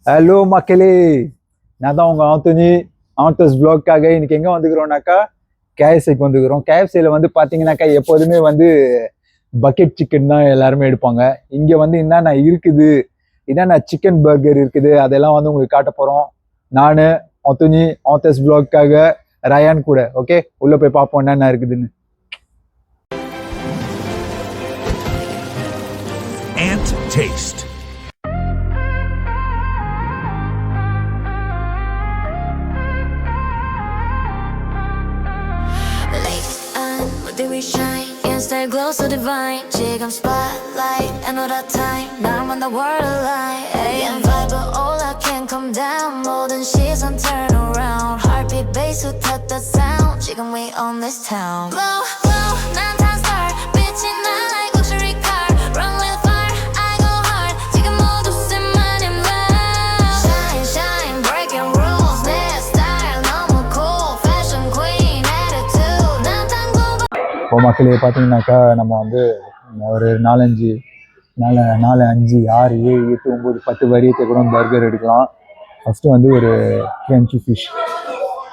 Hello மக்களே, நான் தான் உங்கள் ஆந்தோனி. ஆண்டோஸ் vlogக்காக இன்னைக்கு எங்கே வந்துக்கிறோம்னாக்கா கேஎஃப்சிக்கு வந்துக்கிறோம். கேஎஃப்சியில் வந்து பார்த்தீங்கன்னாக்கா எப்போதுமே வந்து பக்கெட் சிக்கன் தான் எல்லாருமே எடுப்பாங்க. இங்கே வந்து என்னென்ன இருக்குது, என்னென்ன சிக்கன் பர்கர் இருக்குது அதெல்லாம் வந்து உங்களுக்கு காட்ட போகிறோம். நான் ஆந்தோனி ஆண்டோஸ் vlogக்காக ரயான் கூட. ஓகே, உள்ளே போய் பார்ப்போம் என்னென்ன இருக்குதுன்னு. Ant Taste. Do we shine? Instead glow so divine. 지금 spotlight and all that time. Now I'm on the world alive. And vibe but all I can come down. More than she's on turn around. Heartbeat bass who touch the sound. 지금 we own this town. Blow, blow, 난 top star. 빛이 나 like luxury car. Run with fire, I go hard. 지금 모두 쓴 my name loud. Shine, shine, breaking rules. 내 style 너무 cool. Fashion queen attitude. 난 당구. இப்போ மக்களே பார்த்தீங்கன்னாக்கா நம்ம வந்து ஒரு 4, 5, 6, 7, 8, 9, 10 வரியத்தை கூட burger எடுக்கலாம். First வந்து ஒரு ஃப்ரெஞ்சு ஃபிஷ்,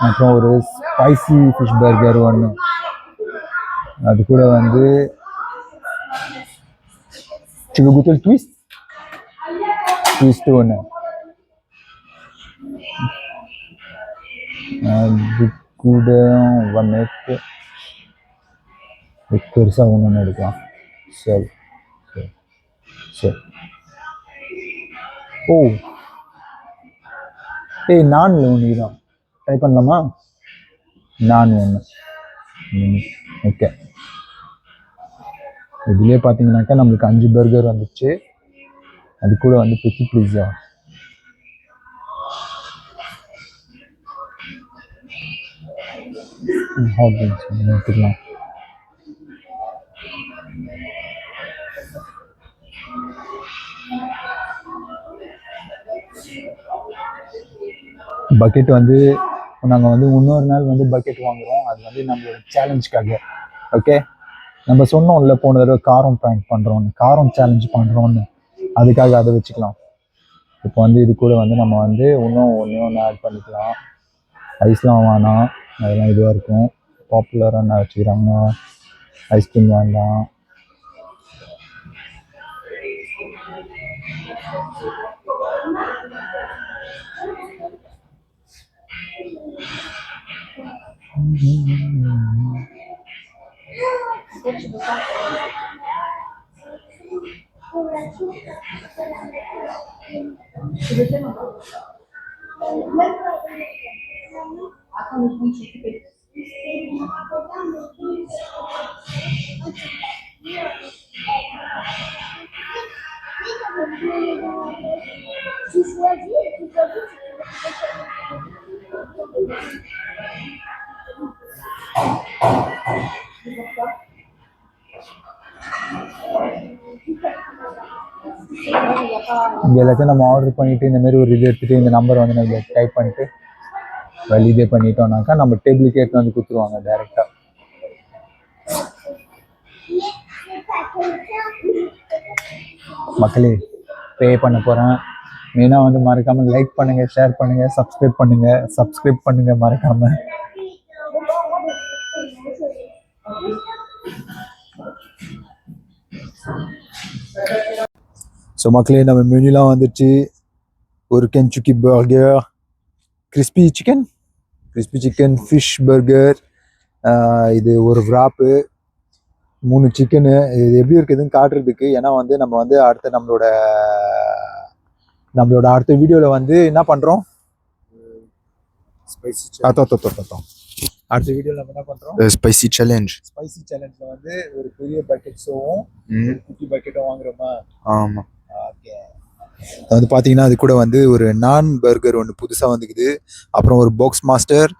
அப்புறம் ஒரு ஸ்பைசி ஃபிஷ் பர்கர் ஒன்று, அது கூட வந்து சிக்கன் ட்விஸ்ட்டு ஒன்று, அது கூட ஒன்று பெருசாக ஒன்று எடுக்கலாம். சரி சரி சரி. ஓ நான் ஒன்று தான் ட்ரை பண்ணலாமா? நான் ஒன்று. ஓகே, இதுலேயே பார்த்தீங்கன்னாக்கா நம்மளுக்கு 5 பர்கர் வந்துச்சு. அது கூட வந்து பெட்டி பிஸா. எடுத்துக்கலாம். பக்கெட் வந்து நாங்கள் வந்து இன்னொரு நாள் வந்து பக்கெட் வாங்குகிறோம். அது வந்து நம்மளோட சேலஞ்சுக்காக. ஓகே, நம்ம சொன்னோம்ல போன தடவை காரம் ப்ராங்க் பண்ணுறோன்னு, காரம் சேலஞ்ச் பண்ணுறோன்னு, அதுக்காக அதை வச்சுக்கலாம். இப்போ வந்து இது கூட வந்து நம்ம வந்து இன்னும் ஒன்று ஆட் பண்ணிக்கலாம். ஐஸ்லாம் வேணாம், அதெல்லாம் இதுவாக இருக்கும். பாப்புலராக என்ன வச்சுக்கிறாங்க, ஐஸ்கிரீம் வேண்டாம். இங்கே எல்லாத்தையும் நம்ம ஆர்டர் பண்ணிவிட்டு இந்தமாரி ஒரு இது எடுத்துகிட்டு இந்த நம்பர் வந்து நம்ம டைப் பண்ணிட்டு இதே பண்ணிட்டோம்னாக்கா நம்ம டேபிளுக்கு எடுத்து வந்து கொடுத்துருவாங்க டைரெக்டாக. மக்களே, பே பண்ண போகிறேன். மெயினாக வந்து மறக்காமல் லைக் பண்ணுங்கள், ஷேர் பண்ணுங்கள், சப்ஸ்கிரைப் பண்ணுங்கள் மறக்காமல். ஸோ மக்களே, நம்ம மெனுலாம் வந்துடுச்சு. ஒரு Kentucky burger, crispy chicken fish burger, இது ஒரு wrap, 3 சிக்கனு. இது எப்படி இருக்குதுன்னு காட்டுறதுக்கு. ஏன்னா வந்து நம்ம வந்து நம்மளோட அடுத்த வீடியோவில் வந்து என்ன பண்ணுறோம், அடுத்த வீடியோவில் நம்ம என்ன பண்ணுறோம், Spicy challenge. ஸ்பைசி சேலஞ்சில் வந்து ஒரு பெரிய பக்கெட் ஷோவும் குட்டி பக்கெட்டும் வாங்குறோமா? ஆமாம். ஓகே, வந்து பார்த்தீங்கன்னா அது கூட வந்து ஒரு நான் பர்கர் ஒன்று புதுசாக வந்துக்குது. அப்புறம் ஒரு பாக்ஸ் மாஸ்டர்.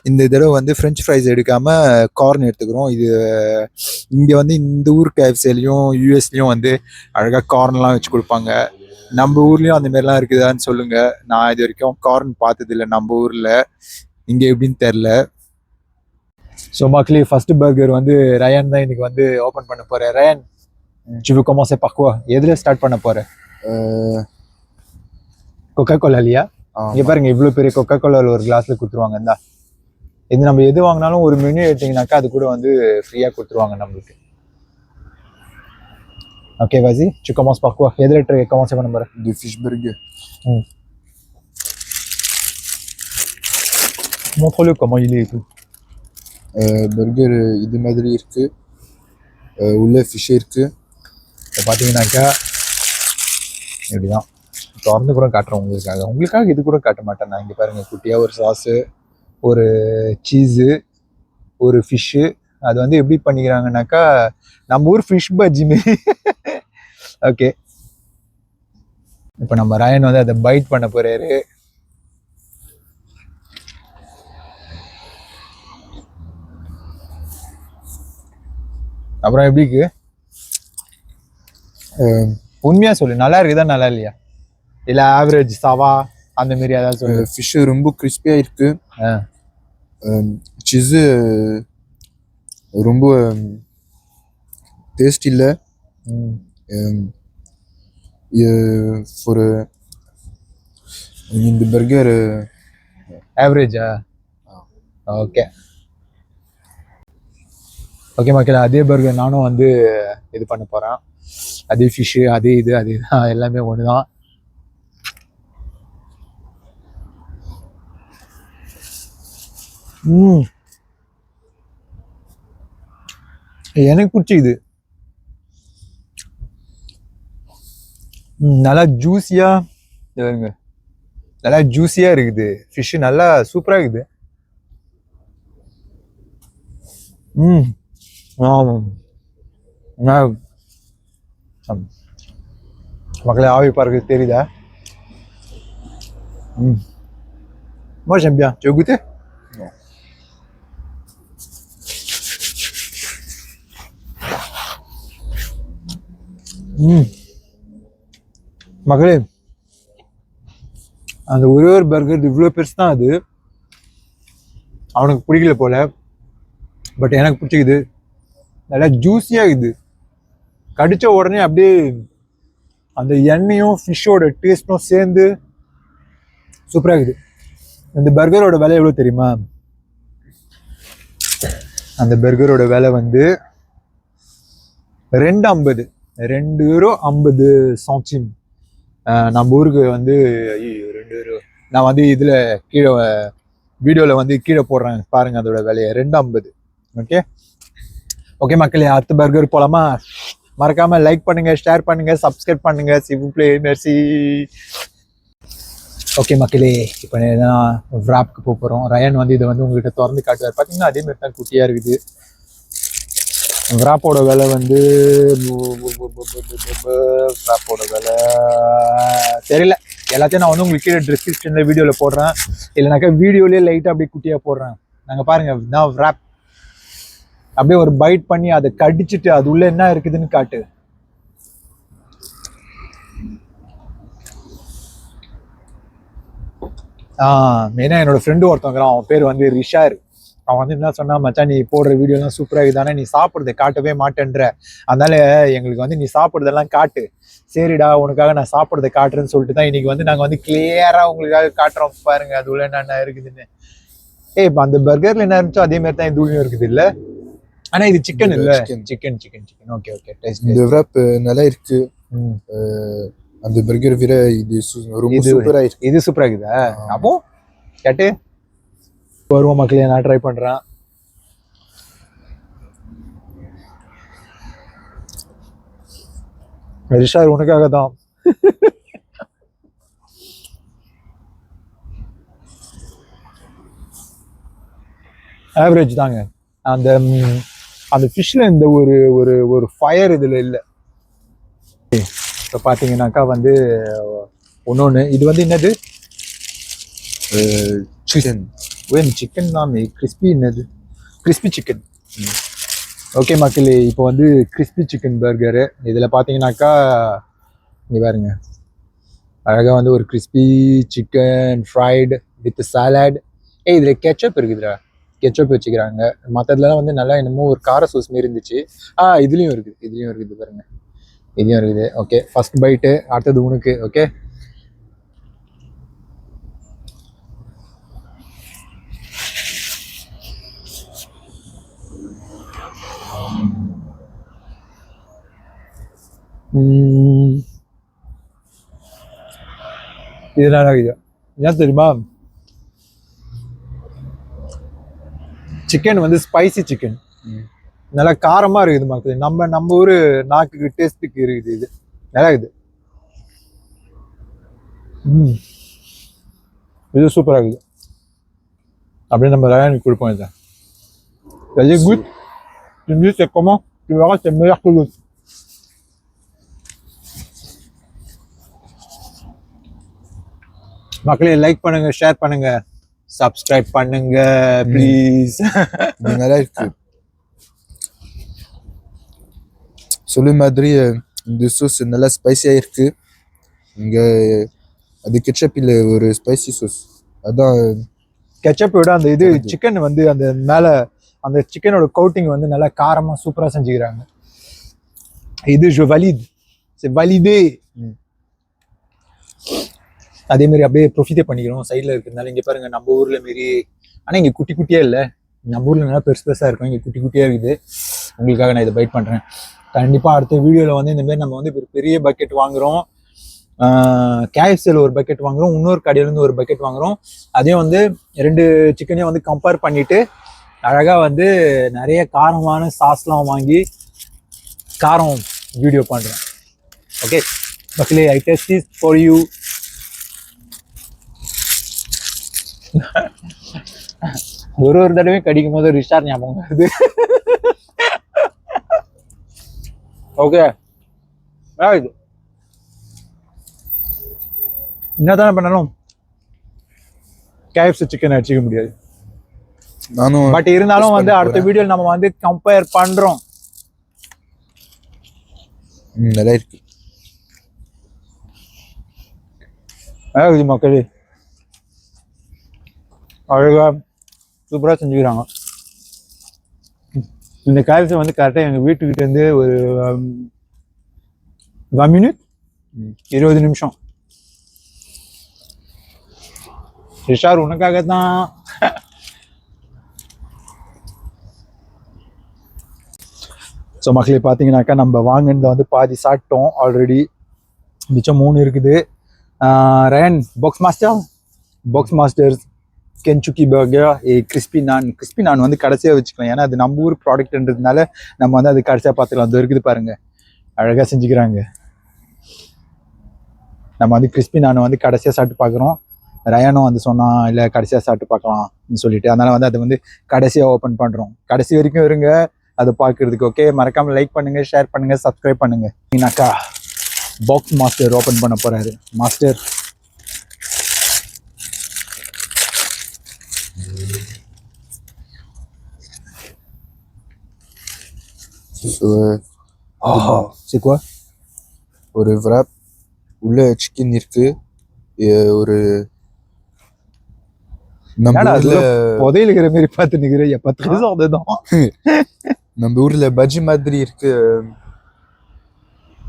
இந்த தடவை வந்து ஃப்ரெஞ்ச் ஃப்ரைஸ் எடுக்காமல் கார்ன் எடுத்துக்கிறோம். இது இங்கே வந்து இந்த ஊர் கேஎஃப்சிலையும் யூஎஸ்லேயும் வந்து அழகாக கார்ன்லாம் வச்சு கொடுப்பாங்க. நம்ம ஊர்லேயும் அந்தமாரிலாம் இருக்குதான்னு சொல்லுங்கள். நான் இது வரைக்கும் கார்ன் பார்த்ததில்லை நம்ம ஊரில், இங்கே எப்படின்னு தெரில. ஸோ மக்களே, ஃபஸ்ட்டு பர்கர் வந்து ரயான் தான் இன்னைக்கு வந்து ஓப்பன் பண்ண போகிறேன். Rayan, tu veux commencer par quoi? எதில் ஸ்டார்ட் பண்ண போகிறேன்? கொக்கா கோலா இல்லையா? இங்க பாருங்க, இவ்வளவு பெரிய கொக்கா கோலாவில் ஒரு கிளாஸ்ல கொடுத்துருவாங்க. இந்தா, இது நம்ம எது வாங்கினாலும் ஒரு மெனு எடுத்தீங்கன்னாக்கா அது கூட வந்து ஃப்ரீயா கொடுத்துருவாங்க நம்மளுக்கு. Ok, vas-y, tu commences par quoi? எதுல commencer பண்ண போற? De fish burger. Montre-le comment il est et tout. Burger இது மாதிரி இருக்கு. உள்ள ஃபிஷ் இருக்கு. இப்போ பார்த்தீங்கன்னாக்கா இப்படிதான் திறந்து கூட காட்டுறேன் உங்களுக்காக இது கூட காட்ட மாட்டேன் நான். இங்கே பாருங்க, குட்டியாக ஒரு சாஸு, ஒரு சீஸு, ஒரு ஃபிஷ்ஷு. அது வந்து எப்படி பண்ணிக்கிறாங்கன்னாக்கா நம்ம ஊர் ஃபிஷ் பஜ்ஜி மாரி. ஓகே, இப்போ நம்ம ராயன் வந்து அதை பைட் பண்ண போறாரு. அப்புறம் எப்படி இருக்கு? உண்மையா சொல்லு, நல்லா இருக்குதா நல்லா இல்லையா? இல்ல ஆவரேஜ் சவா அந்த மாதிரி ஏதாவது சொல்லு. ஃபிஷ் ரொம்ப கிறிஸ்பியா இருக்கு. சீஸு ரொம்ப டேஸ்ட் இல்லை. ஒரு இந்த பர்கர் ஆவரேஜா? ஓகே ஓகே மக்கள், அதே பர்கர் நானும் வந்து இது பண்ண போறேன். அதே ஃபிஷ்ஷு, அதே இது, அதே தான், எல்லாமே ஒன்று தான். எனக்கு பிடிச்சிக்குது. நல்லா ஜூஸியா இருங்க, நல்லா ஜூஸியா இருக்குது. ஃபிஷ்ஷு நல்லா சூப்பரா இருக்குது. மக்களே, ஆவி பார்க்க தெரியுதா? Moi j'aime bien. Tu veux goûter? Non. மக்களே, அந்த ஒரே ஒரு பர்கர் இவ்வளோ பெருசு தான். அது அவனுக்கு பிடிக்கல போல, பட் எனக்கு பிடிச்சிக்குது. நல்லா ஜூஸியாக இருக்குது. கடிச்ச உடனே அப்படியே அந்த எண்ணெயும் ஃபிஷ்ஷோட டேஸ்ட்டும் சேர்ந்து சூப்பராக இருக்குது. இந்த பர்கரோட விலை எவ்வளோ தெரியுமா? அந்த பர்கரோட விலை வந்து €2.50. €2.50. நம்ம ஊருக்கு வந்து €2. நான் வந்து இதில் கீழே வீடியோவில் வந்து கீழே போடுறேன் பாருங்க அதோட விலையை, €2.50. ஓகே ஓகே மக்களே, அடுத்த பர்கர் போலாமா? மறக்காம லைக் பண்ணுங்க, ஷேர் பண்ணுங்க, சப்ஸ்கிரைப் பண்ணுங்க. சிவுப்ளே, மெர்சி. ஓகே மக்களே, இப்போ நான் விராப்க்கு போகிறோம். ரயன் வந்து இதை வந்து உங்ககிட்ட திறந்து காட்டுவார். பார்த்தீங்கன்னா அதே மாதிரி தான் குட்டியாக இருக்குது. விராப்போட விலை வந்து விராப்போட விலை தெரியல. எல்லாத்தையும் நான் வந்து உங்களுக்கு கீழே டிஸ்கிரிப்ஷனில் வீடியோவில் போடுறேன், இல்லைனாக்கா வீடியோலேயே லைட்டாக அப்படியே குட்டியாக போடுறேன். நாங்கள் பாருங்க, நான் விராப் அப்படியே ஒரு பைட் பண்ணி அதை கடிச்சிட்டு அது உள்ள என்ன இருக்குதுன்னு காட்டு. மெயினாக என்னோட ஃப்ரெண்டு ஒருத்தவங்கிறான், அவன் பேர் வந்து ரிஷார். அவன் வந்து என்ன சொன்னா, மச்சான் நீ போடுற வீடியோலாம் சூப்பராக இருக்குதானே, நீ சாப்பிட்றதை காட்டவே மாட்டேன்ற, அதனால எங்களுக்கு வந்து நீ சாப்பிட்றதெல்லாம் காட்டு. சரிடா, உனக்காக நான் சாப்பிட்றதை காட்டுறேன்னு சொல்லிட்டு தான் இன்னைக்கு வந்து நாங்கள் வந்து கிளியராக உங்களுக்காக காட்டுறோம். பாருங்க அது உள்ள என்ன இருக்குதுன்னு. இப்போ அந்த பர்கர்ல என்ன இருந்துச்சோ அதே மாதிரி தான் இந்த உள்ளயும் இருக்குது இல்ல? ஆனா இது சிக்கன் இல்ல, சிக்கன். Okay okay, taste. இந்த wrap நல்லா இருக்கு. அந்த பர்கர் விட இது ரொம்ப சூப்பரா இருக்கு. இது சூப்பரா இருக்குதா? அப்போ கேட்டு வருவோம் மக்களே, நான் ட்ரை பண்றேன். ரிஷார் உனக்காக தான். ஆவரேஜ் தாங்க. அந்த அந்த ஃபிஷ்ல இந்த ஒரு ஒரு ஒரு ஃபயர் இதுல இல்லை. இப்போ பார்த்தீங்கன்னாக்கா வந்து ஒன்னொன்று இது வந்து என்னது? சிக்கன். சிக்கன் தான். கிறிஸ்பி என்னது? Crispy chicken. ஓகே மக்களே, இப்போ வந்து கிறிஸ்பி சிக்கன் பர்கரு. இதில் பார்த்தீங்கன்னாக்கா இங்கே பாருங்க, அழகாக வந்து ஒரு crispy chicken fried with salad. இதில் கெச்சப் இருக்குதுடா, கெச்சப் வச்சுக்கிறாங்க. மற்றதுலாம் வந்து நல்லா என்னமோ ஒரு கார சோஸ் மாரி இருந்துச்சு. இதுலேயும் இருக்குது பாருங்க, இதையும் இருக்குது. ஓகே, ஃபர்ஸ்ட் பைட்டு, அடுத்தது உனக்கு. ஓகே இது நல்லா இருக்குது. ஏன் தெரியுமா, சிக்கன் வந்து ஸ்பைசி சிக்கன், நல்லா காரமா இருக்குது மக்கள். நம்ம ஊர் நாக்குக்கு டேஸ்ட்டுக்கு இருக்குது. இது நல்லா இருக்குது. இது சூப்பராக இருக்குது. அப்படியே நம்ம ரயானுக்கு கொடுப்போம். இதை vas-y goûte, tu me dis c'est comment, tu verras c'est meilleur que l'autre. மக்களே லைக் பண்ணுங்க, ஷேர் பண்ணுங்க, சப்ஸ்கிரைப் பண்ணுங்க ப்ளீஸ். இது நல்லா இருக்கு. சொல்ல மாதிரி இந்த சோஸ் நல்லா ஸ்பைசியாக இருக்கு. இங்கே அது கெச்சப் இல்லை, ஒரு ஸ்பைசி சோஸ். அதான் கெச்சப் விட அந்த இது சிக்கன் வந்து அந்த மேலே அந்த சிக்கனோட கோட்டிங் வந்து நல்லா காரமாக சூப்பராக செஞ்சுக்கிறாங்க. இது je valide, c'est validé. அதே மாதிரி அப்படியே ப்ரொஃபிட்டே பண்ணிக்கிறோம் சைடில் இருக்கிறதுனால. இங்கே பாருங்க நம்ம ஊரில் மாரி, ஆனால் இங்கே குட்டி குட்டியாக இல்லை. நம்ம ஊரில் நல்லா பெருசு பெருசாக இருக்கும், இங்கே குட்டி குட்டியாக இருக்குது. உங்களுக்காக நான் இதை பைட் பண்ணுறேன். கண்டிப்பாக அடுத்த வீடியோவில் வந்து இந்தமாரி நம்ம வந்து பெரிய பக்கெட் வாங்குகிறோம். கேஎஃப்சியில் ஒரு பக்கெட் வாங்குகிறோம், இன்னொரு கடையிலேருந்து ஒரு பக்கெட் வாங்குகிறோம். அதையும் வந்து 2 சிக்கனையும் வந்து கம்பேர் பண்ணிவிட்டு அழகாக வந்து நிறைய காரமான சாஸ்லாம் வாங்கி காரம் வீடியோ பண்ணுறேன். ஓகே மக்களே, ஐ டெஸ்ட் திஸ் ஃபார் யூ. ஒரு தடவை கடிக்கும் போது ரிஷார் ஞாபகம் வருது. ஓகே, இது என்னதானே பண்ணாலும் கேஎஃப்சி சிக்கன் அடிச்சிக்க முடியாது. நானும் பட் இருந்தாலும் வந்து அடுத்த வீடியோவில் நம்ம வந்து கம்பேர் பண்றோம். நல்லா இருக்கு. அழகு மக்களே, அழகா சூப்பரா செஞ்சுக்கிறாங்க. இந்த கேஎஃப்சி வந்து கரெக்டாக எங்கள் வீட்டுக்கிட்ட இருந்து ஒரு 20 மினிட் 20 நிமிஷம். ரிஷார் உனக்காக தான். ஸோ மக்களே பார்த்தீங்கன்னாக்கா நம்ம வாங்கினதை வந்து பாதி சாப்பிட்டோம் ஆல்ரெடி. மிச்சம் 3 இருக்குது. ரயன் box masters Kentucky burger, crispy நான் வந்து கடைசியாக வச்சுக்கலாம். ஏன்னா அது நம்ம ஊர் ப்ராடக்ட்ன்றதுனால நம்ம வந்து அது கடைசியாக பார்த்துக்கலாம். அது இருக்குது பாருங்க, அழகாக செஞ்சுக்கிறாங்க. நம்ம வந்து கிறிஸ்பி நான் வந்து கடைசியாக சாப்பிட்டு பார்க்குறோம். ரயானும் வந்து சொன்னான் இல்லை கடைசியாக சாப்பிட்டு பார்க்கலாம்னு சொல்லிட்டு, அதனால வந்து அதை வந்து கடைசியாக ஓப்பன் பண்ணுறோம். கடைசி வரைக்கும் இருங்க அதை பார்க்கறதுக்கு. ஓகே, மறக்காம லைக் பண்ணுங்க, ஷேர் பண்ணுங்க, சப்ஸ்கிரைப் பண்ணுங்க. இனாக்கா பாக்ஸ் மாஸ்டர் ஓப்பன் பண்ண போறாரு. Master c'est quoi? ஒரு wrap உள்ள சிக்கன் இருக்கு. ஒரு நம்ம ஊர்ல புதையில இருக்கிற மாதிரி பார்த்து நிக்கிறேன். நம்ம ஊர்ல பஜ்ஜி மாதிரி இருக்கு,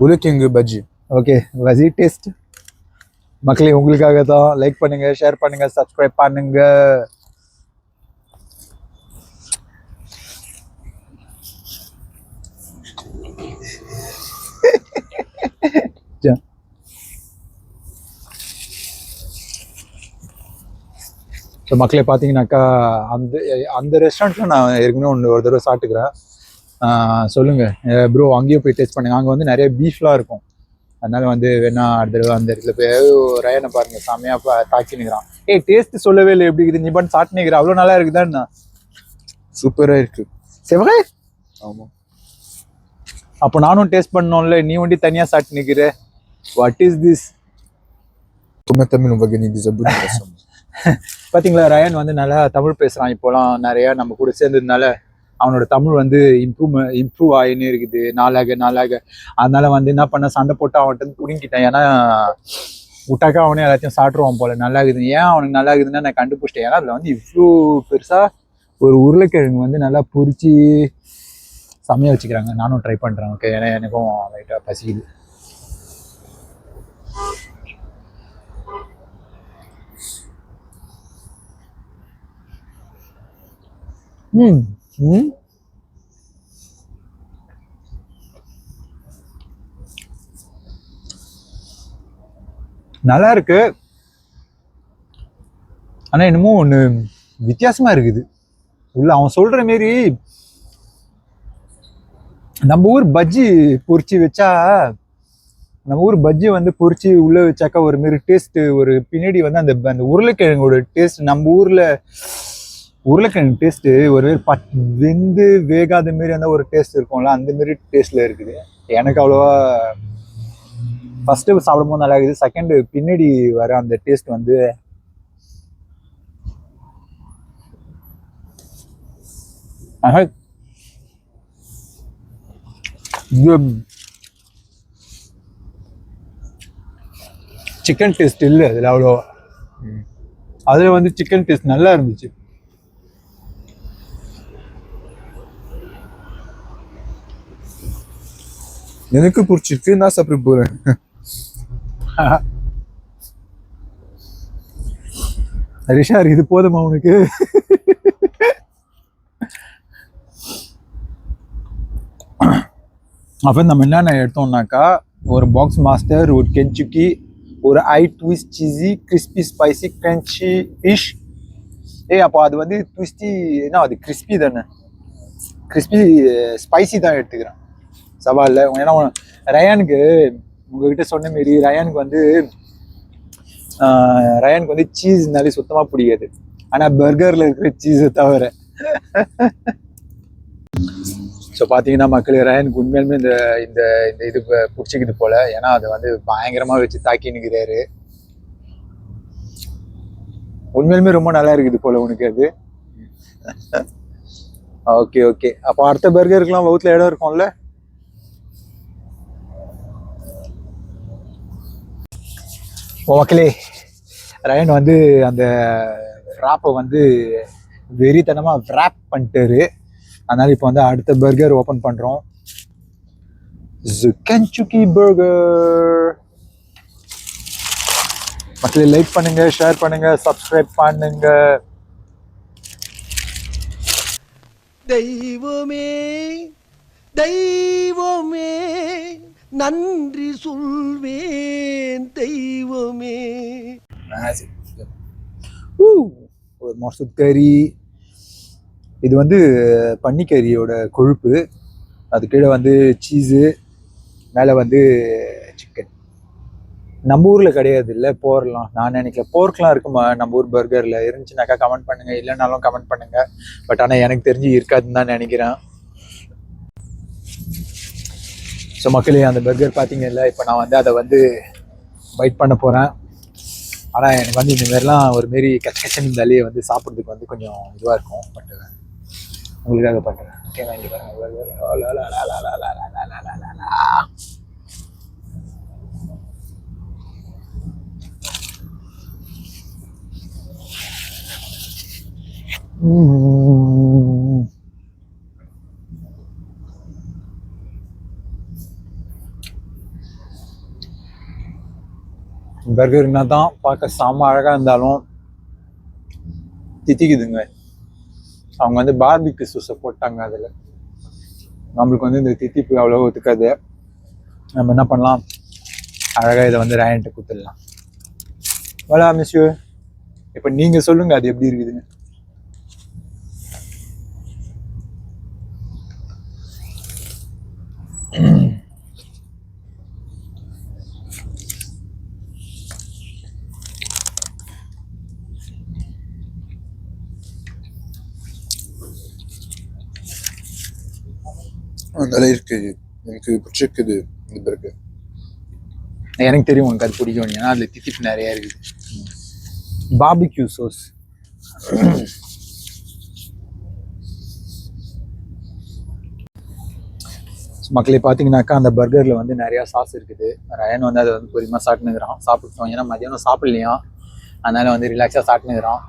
உருளைக்கிழங்கு பஜ்ஜி. ஓகே, வசி டேஸ்ட் மக்களே உங்களுக்காக தான். லைக் பண்ணுங்க, ஷேர் பண்ணுங்க, சப்ஸ்கிரைப் பண்ணுங்க. ஸோ மக்களே பார்த்தீங்கன்னாக்கா அந்த ரெஸ்டாரண்ட்டில் நான் ஏற்கனவே ஒரு தடவை சாப்பிட்டுக்கிறேன். சொல்லுங்கள் ப்ரோ, அங்கேயும் போய் டேஸ்ட் பண்ணுங்க. அங்கே வந்து நிறைய பீஃப்லாம் இருக்கும். அதனால வந்து வேணா அடுத்த தடவை அந்த இடத்துல போய் ரயனை பாருங்கள், செம்மையாக தாக்கி நிற்கிறான். டேஸ்ட் சொல்லவே இல்லை எப்படி இருக்குது, நீ பண்ணி சாப்பிட்டு நிற்கிற, அவ்வளோ நல்லா இருக்குதான்னு. சூப்பராக இருக்கு. செவகே ஆமாம், அப்போ நானும் டேஸ்ட் பண்ணோம்ல, நீ வண்டி தனியாக சாப்பிட்டு நிற்கிற. What is this? தமிழ் வகை பார்த்தீங்களா, ரயன் வந்து நல்லா தமிழ் பேசுகிறான். இப்போலாம் நிறையா நம்ம கூட சேர்ந்ததுனால அவனோட தமிழ் வந்து இம்ப்ரூவ் ஆகினே இருக்குது நாளாக. அதனால வந்து என்ன பண்ண, சண்டை போட்டு அவன்கிட்ட புடுங்கிட்டேன். ஏன்னா விட்டாக்கா அவனே எல்லாத்தையும் சாப்பிட்ருவான் போல. நல்லா இருக்குது. ஏன் அவனுக்கு நல்லா இருக்குதுன்னா நான் கண்டுபிடிச்சிட்டேன். ஏன்னா அதில் வந்து இவ்வளோ பெருசாக ஒரு உருளைக்கிழங்கு வந்து நல்லா பொரிச்சு செம்மையாக வச்சுக்கிறாங்க. நானும் ட்ரை பண்ணுறேன். ஓகே, ஏன்னா எனக்கும் லைட்டாக பசிக்குது. நல்லா இருக்கு. ஆனா என்னமோ ஒண்ணு வித்தியாசமா இருக்குது உள்ள. அவன் சொல்ற மாரி நம்ம ஊர் பஜ்ஜி பொரிச்சு வச்சா, நம்ம ஊர் பஜ்ஜி வந்து பொரிச்சு உள்ள வச்சாக்கா ஒரு மாரி டேஸ்ட், ஒரு பின்னாடி வந்து அந்த அந்த உருளைக்கிழங்கோட டேஸ்ட், நம்ம ஊர்ல உருளைக்கிழங்கு டேஸ்ட் ஒரு வெந்து வேகாத மாரி அந்த ஒரு டேஸ்ட் இருக்கும்ல, அந்த மாரி டேஸ்ட்ல இருக்குது. எனக்கு அவ்வளோவா ஃபர்ஸ்ட் சாப்பிடும்போது நல்லா இருக்குது. செகண்ட் பின்னாடி வர அந்த டேஸ்ட் வந்து சிக்கன் டேஸ்ட் இல்லை அதில் அவ்வளோ. அதில் வந்து சிக்கன் டேஸ்ட் நல்லா இருந்துச்சு. எனக்கு பிடிச்சிருக்கு, நான் சாப்பிட போறேன். ரிஷார் இது போதுமா உனக்கு? அப்போ நம்ம என்னென்ன எடுத்தோம்னாக்கா, ஒரு பாக்ஸ் மாஸ்டர், ஒரு கென்சுக்கி, ஒரு I twist cheesy crispy spicy crunchy fish. அப்போ அது வந்து ட்விஸ்டி என்ன, அது கிறிஸ்பி தானே, கிறிஸ்பி ஸ்பைசி தான் எடுத்துக்கிறேன் சவாலில். ஏன்னா ரயானுக்கு உங்ககிட்ட சொன்ன மாரி ரயானுக்கு வந்து சீஸ்னாலே சுத்தமாக பிடிக்காது. ஆனால் பர்கரில் இருக்கிற சீஸை தவிர. ஸோ பார்த்தீங்கன்னா மக்கள், ரயானுக்கு உண்மையிலுமே இந்த இந்த இந்த இது பிடிச்சிக்குது போல. ஏன்னா அதை வந்து பயங்கரமாக வச்சு தாக்கி நிற்கிறாரு. உண்மையிலுமே ரொம்ப நல்லா இருக்குது போல உனக்கு அது. ஓகே ஓகே, அப்போ அடுத்த பர்கருக்குலாம் வகுத்துல இடம் இருக்கும்ல. ஓகே, ரயன் வந்து அந்த ராப்பை வந்து வெறித்தனமாக ரேப் பண்ணிட்டாரு. அதனால இப்போ வந்து அடுத்த பர்கர் ஓப்பன் பண்ணுறோம். கென்சுக்கி பர்கர். மக்களே லைக் பண்ணுங்க, ஷேர் பண்ணுங்க, சப்ஸ்கிரைப் பண்ணுங்க. தெய்வமே தெய்வமே நன்றி சொல்வேன் தெய்வமே. ஒரு மசூத் கறி. இது வந்து பன்னிக்கறியோட கொழுப்பு. அது கீழே வந்து சீஸு, மேலே வந்து சிக்கன். நம்ம ஊரில் கிடையாது இல்லை போர்லாம். நான் நினைக்கல போர்க்லாம் இருக்குமா நம்ம ஊர் பர்கரில். இருந்துச்சுனாக்கா கமெண்ட் பண்ணுங்க, இல்லைனாலும் கமெண்ட் பண்ணுங்க. பட் ஆனால் எனக்கு தெரிஞ்சு இருக்காதுன்னு தான் நினைக்கிறேன். ஸோ மக்களே, அந்த பர்கர் பார்த்தீங்கல்ல, இப்போ நான் வந்து அதை வந்து பைட் பண்ண போகிறேன். ஆனால் எனக்கு வந்து இந்த மாதிரிலாம் ஒரு மாரி கச்சன் இருந்தாலே வந்து சாப்பிட்றதுக்கு வந்து கொஞ்சம் இதுவாக இருக்கும். பட் உங்களுக்காக பண்ணுறேன். ஓகே, வாங்கி பாருங்க. பர்கர் என்ன தான் பார்க்க செம்ம அழகாக இருந்தாலும் தித்திக்குதுங்க. அவங்க வந்து பார்பிக்யூ சூஸை போட்டாங்க அதில். நம்மளுக்கு வந்து இந்த தித்திப்பு அவ்வளோ ஒத்துக்காது. நம்ம என்ன பண்ணலாம், அழகாக இதை வந்து ரயான்ட்டு கொடுத்துடலாம். வலா மிஸ்யூ, இப்போ நீங்கள் சொல்லுங்கள் அது எப்படி இருக்குதுன்னு. நல்லா இருக்குது, எனக்கு பிடிச்சிருக்குது இந்த பர்கர். எனக்கு தெரியும் உனக்கு அது பிடிக்கும், ஏன்னா அதில் தித்திப்பு நிறையா இருக்குது. Barbecue sauce. மக்களே பார்த்தீங்கன்னாக்கா அந்த பர்கரில் வந்து நிறையா சாஸ் இருக்குது. ரயன் வந்து அதை வந்து பொறுமையாக சாப்பிட்டுனுக்குறான். சாப்பிட்டோம், ஏன்னா மதியானம் சாப்பிட்லையா, அதனால் வந்து ரிலாக்ஸாக சாப்பிட்டுனுக்குறான்.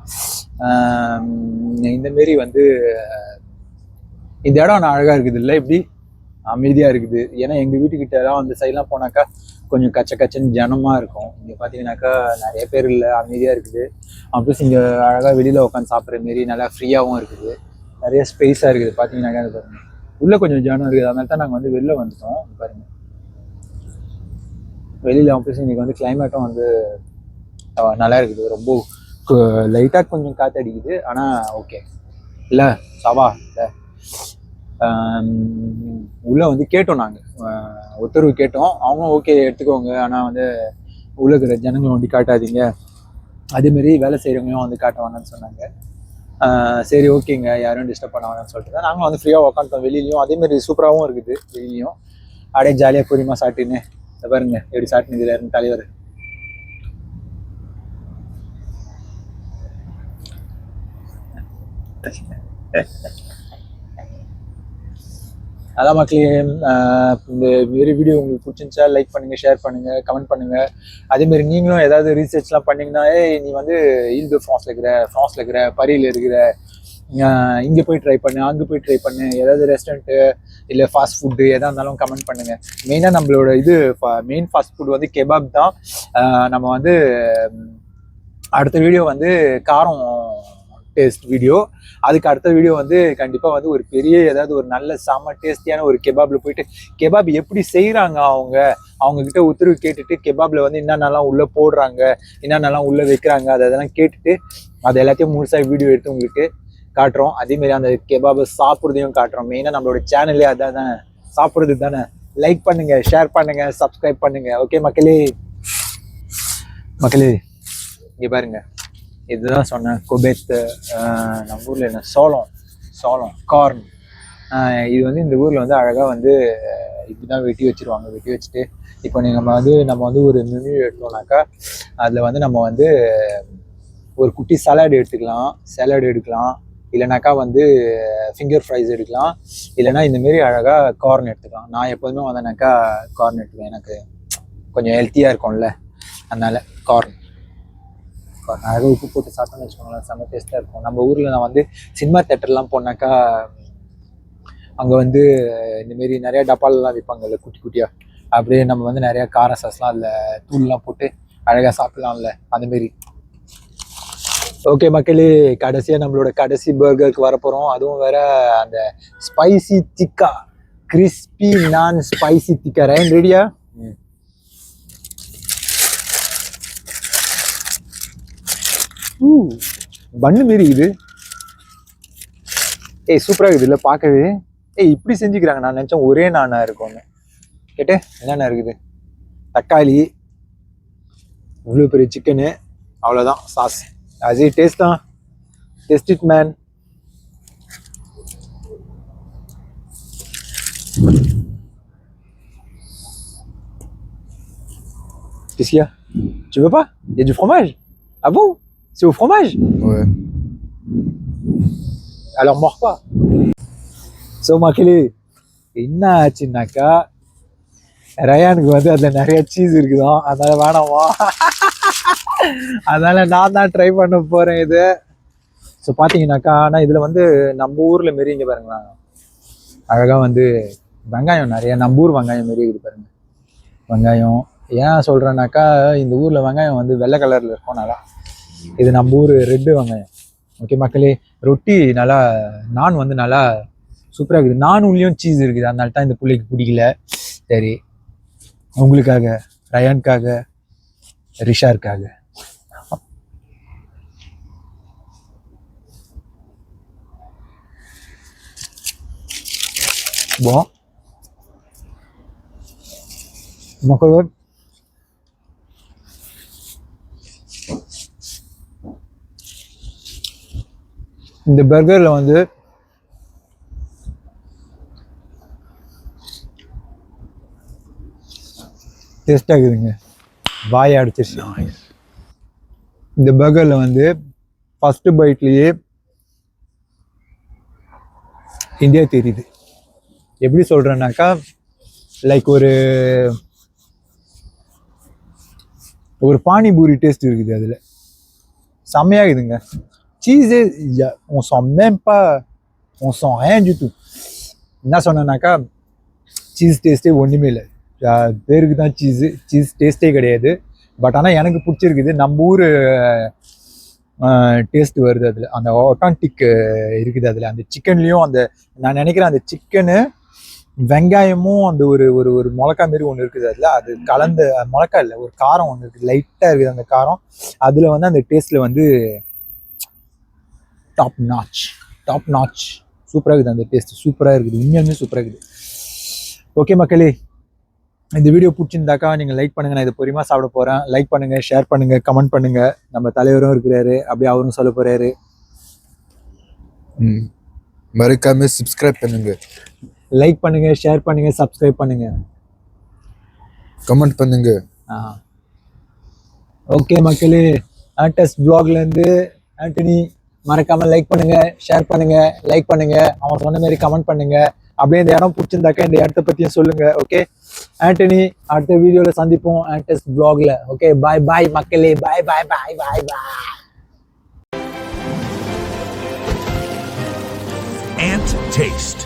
இந்தமாரி வந்து இந்த இடம் நான் அழகாக இருக்குது இல்லை, இப்படி அமைதியாக இருக்குது. ஏன்னா எங்கள் வீட்டுக்கிட்டலாம் அந்த சைட்லாம் போனாக்கா கொஞ்சம் கச்சன்னு ஜனமாக இருக்கும். இங்கே பார்த்தீங்கன்னாக்கா நிறைய பேர் இல்லை, அமைதியாக இருக்குது. ப்ளஸ் இங்கே அழகாக வெளியில் உட்காந்து சாப்பிட்ற மாரி நல்லா ஃப்ரீயாகவும் இருக்குது. நிறைய ஸ்பேஸாக இருக்குது. பார்த்தீங்கன்னாக்கா அது பாருங்கள், உள்ளே கொஞ்சம் ஜனம் இருக்குது. அதனால தான் நாங்கள் வந்து வெளில வந்துட்டோம். பாருங்கள் வெளியில். ப்ளஸ் இன்றைக்கி வந்து கிளைமேட்டும் வந்து நல்லா இருக்குது. ரொம்ப லைட்டாக கொஞ்சம் காற்று அடிக்குது, ஆனால் ஓகே இல்லை சவா இல்லை. உள்ளே வந்து கேட்டோம் நாங்கள், உத்தரவு கேட்டோம். அவங்களும் ஓகே எடுத்துக்கோங்க, ஆனால் வந்து உள்ள இருக்கிற ஜனங்களை வந்து காட்டாதீங்க, அதேமாரி வேலை செய்கிறவங்களும் வந்து காட்ட வேணாம்னு சொன்னாங்க. சரி ஓகேங்க, யாரும் டிஸ்டர்ப் பண்ண வேணாம்னு சொல்லிட்டு தான் நாங்களும் வந்து ஃப்ரீயாக உட்காந்துட்டோம் வெளியிலையும். அதேமாரி சூப்பராகவும் இருக்குது வெளியிலையும். அப்படியே ஜாலியாக பொறுமா சாப்பிட்டுன்னு பாருங்க எப்படி சாப்பிட்டு இதில் இருந்து தலைவர். அதான் மக்களே, இந்த மாரி வீடியோ உங்களுக்கு பிடிச்சிருந்துச்சா லைக் பண்ணுங்கள், ஷேர் பண்ணுங்கள், கமெண்ட் பண்ணுங்கள். அதேமாரி நீங்களும் ஏதாவது ரீசர்ச்லாம் பண்ணிங்கன்னா, நீ வந்து இல்டு ஃப்ரான்ஸில் இருக்கிற பரியில் இருக்கிற இங்கே போய் ட்ரை பண்ணு, அங்கே போய் ட்ரை பண்ணு, ஏதாவது ரெஸ்டாரண்ட்டு இல்லை ஃபாஸ்ட் ஃபுட்டு எதாக இருந்தாலும் கமெண்ட் பண்ணுங்கள். மெயினாக நம்மளோட மெயின் ஃபாஸ்ட் ஃபுட் வந்து கெபாப் தான். நம்ம வந்து அடுத்த வீடியோ வந்து காரம் டேஸ்ட் வீடியோ, அதுக்கு அடுத்த வீடியோ வந்து கண்டிப்பாக வந்து ஒரு பெரிய ஏதாவது ஒரு நல்ல செம்ம டேஸ்டியான ஒரு கெபாபில் போயிட்டு கெபாப் எப்படி செய்கிறாங்க அவங்கக்கிட்ட உத்தரவு கேட்டுட்டு கெபாபில் வந்து என்னென்னலாம் உள்ளே போடுறாங்க, என்னென்னலாம் உள்ளே வைக்கிறாங்க, அதெல்லாம் கேட்டுட்டு அது எல்லாத்தையும் முழுசாக வீடியோ எடுத்து உங்களுக்கு காட்டுறோம். அதேமாரி அந்த கெபாபை சாப்பிட்றதையும் காட்டுறோம். மெயினாக நம்மளோட சேனல்லே அதான் தானே, சாப்பிட்றது தானே. லைக் பண்ணுங்கள், ஷேர் பண்ணுங்கள், சப்ஸ்கிரைப் பண்ணுங்கள். ஓகே மக்களே இங்கே பாருங்க, இதுதான் சொன்னேன் கொபேத். நம்ம ஊரில் என்ன சோளம் கார்ன். இது வந்து இந்த ஊரில் வந்து அழகாக வந்து இப்படி தான் வெட்டி வச்சுருவாங்க. வெட்டி வச்சுட்டு இப்போ நம்ம வந்து ஒரு மெனு எடுத்தோம்னாக்கா அதில் வந்து நம்ம வந்து ஒரு குட்டி சலாட் எடுக்கலாம், இல்லைனாக்கா வந்து ஃபிங்கர் ஃப்ரைஸ் எடுக்கலாம், இல்லைனா இந்தமாரி அழகாக கார்ன் எடுத்துக்கலாம். நான் எப்போதுமே வந்தேனாக்கா கார்ன் எடுத்துக்குவேன், எனக்கு கொஞ்சம் ஹெல்த்தியாக இருக்கும்ல, அதனால் கார்ன் அழகாக உப்பு போட்டு சாப்பிட்டோன்னு வச்சுக்கோங்களேன், செம்ம டேஸ்ட்டாக இருக்கும். நம்ம ஊரில் நான் வந்து சினிமா தேட்டர்லாம் போனாக்கா அங்கே வந்து இந்தமாரி நிறையா டப்பாலெலாம் விற்பாங்கல்ல குட்டி குட்டியாக, அப்படியே நம்ம வந்து நிறையா கார சாஸ்லாம் அதில் தூள்லாம் போட்டு அழகாக சாப்பிட்லாம்ல, அந்தமாரி. ஓகே மக்களே, கடைசியாக நம்மளோட கடைசி பர்கருக்கு வரப்போகிறோம். அதுவும் வேற அந்த ஸ்பைசி திக்கா, கிறிஸ்பி நான் ஸ்பைசி திக்கா. ரயன் ரெடியா? பண்ணு மாரி இது. சூப்பராக இருக்குது இல்லை பார்க்கவே. இப்படி செஞ்சுக்கிறாங்க. நான் நினச்சேன் ஒரே நானா இருக்கும்னு. கேட்டு என்னென்ன இருக்குது, தக்காளி, இவ்வளோ பெரிய சிக்கனு, அவ்வளோதான் சாஸ். அது டேஸ்ட் தான், taste it man. Qu'est-ce qu'il y a? Tu veux pas? Il y a du fromage? Ah bon? C'est au fromage? Ouais. Alors mords pas. So மக்களே, என்ன ஆச்சுன்னாக்கா ரயானுக்கு வந்து அதில் நிறைய சீஸ் இருக்குதான், அதனால வேணாமா, அதனால நான் தான் ட்ரை பண்ண போகிறேன் இது. ஸோ பார்த்தீங்கன்னாக்கா, ஆனால் இதில் வந்து நம்ம ஊரில் மாரி இங்கே பாருங்களேன், அழகாக வந்து வெங்காயம் நிறைய நம்ம ஊர் வெங்காயம் மாரி இருக்குது பாருங்க. வெங்காயம் ஏன் சொல்கிறேன்னாக்கா, இந்த ஊரில் வெங்காயம் வந்து வெள்ளை கலரில் இருக்கும், நல்லா. இது நம்ம ஊர் ரெட்டு வெங்காயம். ஓகே மக்களே, ரொட்டி நல்லா, நான் வந்து நல்லா சூப்பராக இருக்குது. நான் உள்ளேயும் சீஸ் இருக்குது, அதனால தான் இந்த பிள்ளைக்கு பிடிக்கல. சரி, உங்களுக்காக, ரயானுக்காக, ரிஷாருக்காக. Bon. மக்களே, இந்த பர்கரில் வந்து டேஸ்டாக இருக்குதுங்க, வாயை அடிச்சிருச்சு. இந்த பர்கரில் வந்து ஃபஸ்ட்டு பைட்லேயே இந்தியா தெரியுது. எப்படி சொல்கிறேன்னாக்கா, லைக் ஒரு பானிபூரி டேஸ்ட் இருக்குது அதில், செம்மையாகுதுங்க. சீஸே on sent même pas, on sent rien du tout. என்ன சொன்னேன்னாக்கா, சீஸ் டேஸ்ட்டே ஒன்றுமே இல்லை, பேருக்கு தான் சீஸ் டேஸ்ட்டே கிடையாது. பட் ஆனால் எனக்கு பிடிச்சிருக்குது, நம்ம ஊர் டேஸ்ட் வருது அதில், அந்த ஆத்தென்டிக் இருக்குது அதில். அந்த சிக்கன்லேயும் அந்த நான் நினைக்கிறேன் அந்த சிக்கனு வெங்காயமும் அந்த ஒரு ஒரு ஒரு மிளகா மாரி ஒன்று இருக்குது அதில், அது கலந்த மிளகா இல்லை, ஒரு காரம் ஒன்று இருக்குது, லைட்டாக இருக்குது அந்த காரம். அதில் வந்து அந்த டேஸ்ட்டில் வந்து டாப் நாச் சூப்பராக இருக்குது. அந்த டேஸ்ட் சூப்பராக இருக்குது, உண்மையாலுமே சூப்பராக இருக்குது. ஓகே மக்களே, இந்த வீடியோ பிடிச்சிருந்தாக்கா நீங்கள் லைக் பண்ணுங்கள். நான் இதை பொறுமையாக சாப்பிட போகிறேன். லைக் பண்ணுங்கள், ஷேர் பண்ணுங்கள், கமெண்ட் பண்ணுங்கள். நம்ம தலைவரும் இருக்கிறாரு, அப்படியே அவரும் சொல்ல போகிறாரு. மறக்காம சப்ஸ்கிரைப் பண்ணுங்க, லைக் பண்ணுங்கள், ஷேர் பண்ணுங்கள், சப்ஸ்கிரைப் பண்ணுங்கள், கமெண்ட் பண்ணுங்க. ஓகே மக்களே, ஆண்டஸ் vlogலேருந்து ஆண்டனி. மறக்காமல் லைக் பண்ணுங்கள், ஷேர் பண்ணுங்கள், லைக் பண்ணுங்கள், அவன் சொன்ன மாதிரி கமெண்ட் பண்ணுங்கள். அப்படியே இந்த இடம் பிடிச்சிருந்தாக்கா இந்த இடத்த பற்றியும் சொல்லுங்கள். ஓகே ஆண்டனி, அடுத்த வீடியோவில் சந்திப்போம் ஆண்டஸ் vlogல. ஓகே பாய் பாய் மக்களே, பாய் பாய் பாய் பாய் பாய். Ant Taste.